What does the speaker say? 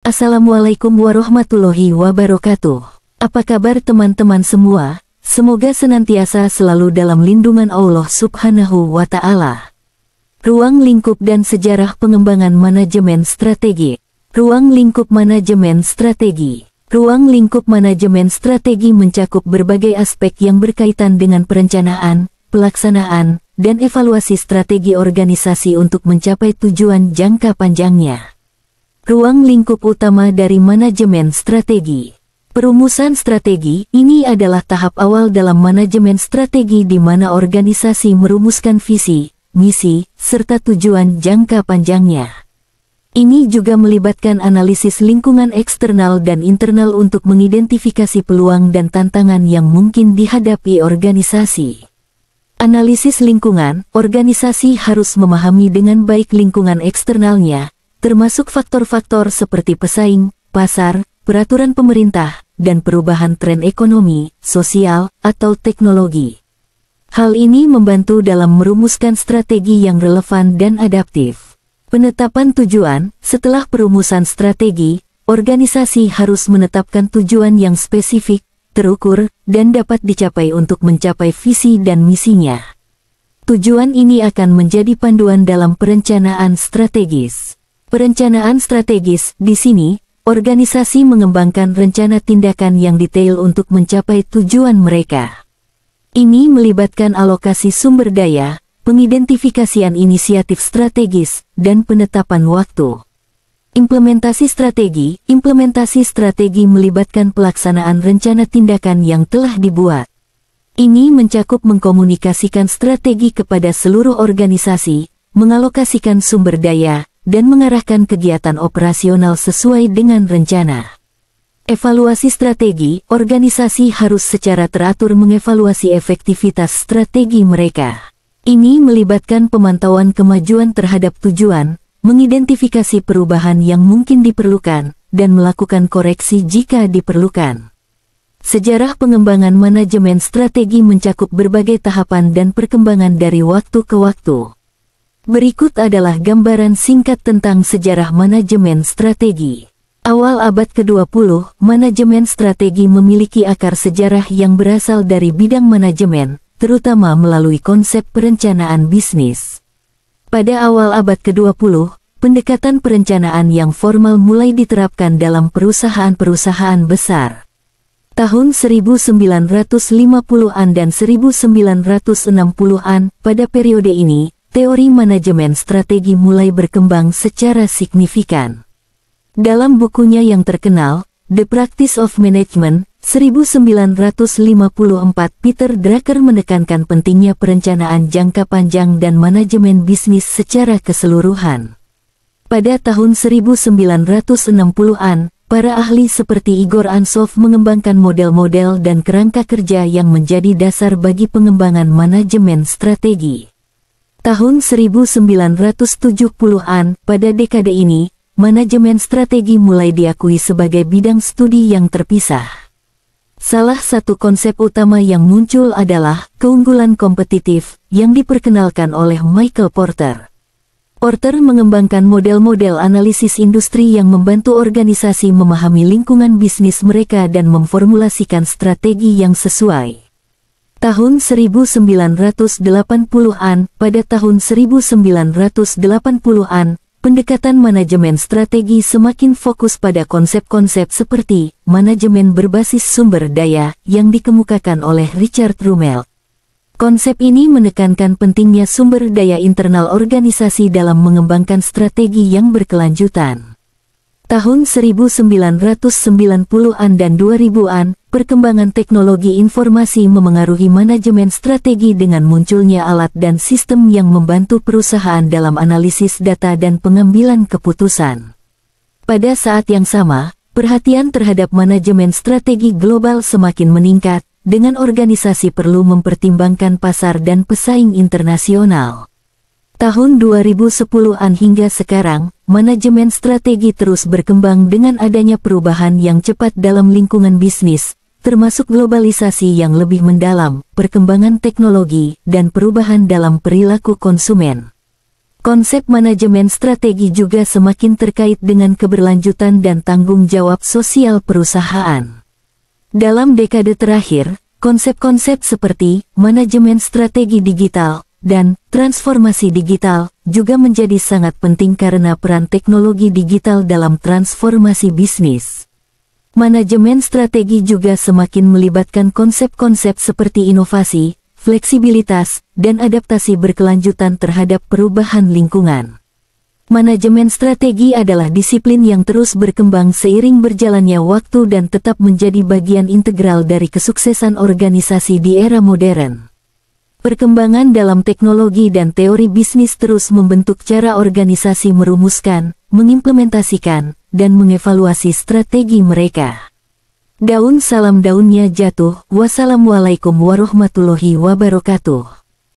Assalamualaikum warahmatullahi wabarakatuh. Apa kabar teman-teman semua? Semoga senantiasa selalu dalam lindungan Allah Subhanahu wa Ta'ala. Ruang lingkup dan sejarah pengembangan manajemen strategi. Ruang lingkup manajemen strategi. Ruang lingkup manajemen strategi mencakup berbagai aspek yang berkaitan dengan perencanaan, pelaksanaan, dan evaluasi strategi organisasi untuk mencapai tujuan jangka panjangnya. Ruang lingkup utama dari manajemen strategi. Perumusan strategi ini adalah tahap awal dalam manajemen strategi di mana organisasi merumuskan visi, misi, serta tujuan jangka panjangnya. Ini juga melibatkan analisis lingkungan eksternal dan internal untuk mengidentifikasi peluang dan tantangan yang mungkin dihadapi organisasi. Analisis lingkungan, organisasi harus memahami dengan baik lingkungan eksternalnya, termasuk faktor-faktor seperti pesaing, pasar, peraturan pemerintah, dan perubahan tren ekonomi, sosial, atau teknologi. Hal ini membantu dalam merumuskan strategi yang relevan dan adaptif. Penetapan tujuan. Setelah perumusan strategi, organisasi harus menetapkan tujuan yang spesifik, terukur, dan dapat dicapai untuk mencapai visi dan misinya. Tujuan ini akan menjadi panduan dalam perencanaan strategis. Perencanaan strategis. Di sini, organisasi mengembangkan rencana tindakan yang detail untuk mencapai tujuan mereka. Ini melibatkan alokasi sumber daya, pengidentifikasian inisiatif strategis, dan penetapan waktu. Implementasi strategi. Implementasi strategi melibatkan pelaksanaan rencana tindakan yang telah dibuat. Ini mencakup mengkomunikasikan strategi kepada seluruh organisasi, mengalokasikan sumber daya, dan mengarahkan kegiatan operasional sesuai dengan rencana. Evaluasi strategi. Organisasi harus secara teratur mengevaluasi efektivitas strategi mereka. Ini melibatkan pemantauan kemajuan terhadap tujuan, mengidentifikasi perubahan yang mungkin diperlukan, dan melakukan koreksi jika diperlukan. Sejarah pengembangan manajemen strategi mencakup berbagai tahapan dan perkembangan dari waktu ke waktu. Berikut adalah gambaran singkat tentang sejarah manajemen strategi. Awal abad ke-20, manajemen strategi memiliki akar sejarah yang berasal dari bidang manajemen, terutama melalui konsep perencanaan bisnis. Pada awal abad ke-20, pendekatan perencanaan yang formal mulai diterapkan dalam perusahaan-perusahaan besar. Tahun 1950-an dan 1960-an, pada periode ini, teori manajemen strategi mulai berkembang secara signifikan. Dalam bukunya yang terkenal, The Practice of Management, 1954, Peter Drucker menekankan pentingnya perencanaan jangka panjang dan manajemen bisnis secara keseluruhan. Pada tahun 1960-an, para ahli seperti Igor Ansov mengembangkan model-model dan kerangka kerja yang menjadi dasar bagi pengembangan manajemen strategi. Tahun 1970-an, pada dekade ini, manajemen strategi mulai diakui sebagai bidang studi yang terpisah. Salah satu konsep utama yang muncul adalah keunggulan kompetitif, yang diperkenalkan oleh Michael Porter. Porter mengembangkan model-model analisis industri yang membantu organisasi memahami lingkungan bisnis mereka dan memformulasikan strategi yang sesuai. Tahun 1980-an, pada tahun 1980-an, pendekatan manajemen strategi semakin fokus pada konsep-konsep seperti manajemen berbasis sumber daya yang dikemukakan oleh Richard Rummel. Konsep ini menekankan pentingnya sumber daya internal organisasi dalam mengembangkan strategi yang berkelanjutan. Tahun 1990-an dan 2000-an, perkembangan teknologi informasi memengaruhi manajemen strategi dengan munculnya alat dan sistem yang membantu perusahaan dalam analisis data dan pengambilan keputusan. Pada saat yang sama, perhatian terhadap manajemen strategi global semakin meningkat, dengan organisasi perlu mempertimbangkan pasar dan pesaing internasional. Tahun 2010-an hingga sekarang, manajemen strategi terus berkembang dengan adanya perubahan yang cepat dalam lingkungan bisnis, termasuk globalisasi yang lebih mendalam, perkembangan teknologi, dan perubahan dalam perilaku konsumen. Konsep manajemen strategi juga semakin terkait dengan keberlanjutan dan tanggung jawab sosial perusahaan. Dalam dekade terakhir, konsep-konsep seperti manajemen strategi digital dan transformasi digital juga menjadi sangat penting karena peran teknologi digital dalam transformasi bisnis. Manajemen strategi juga semakin melibatkan konsep-konsep seperti inovasi, fleksibilitas, dan adaptasi berkelanjutan terhadap perubahan lingkungan. Manajemen strategi adalah disiplin yang terus berkembang seiring berjalannya waktu dan tetap menjadi bagian integral dari kesuksesan organisasi di era modern. Perkembangan dalam teknologi dan teori bisnis terus membentuk cara organisasi merumuskan, mengimplementasikan, dan mengevaluasi strategi mereka. Daun salam daunnya jatuh. Wassalamualaikum warahmatullahi wabarakatuh.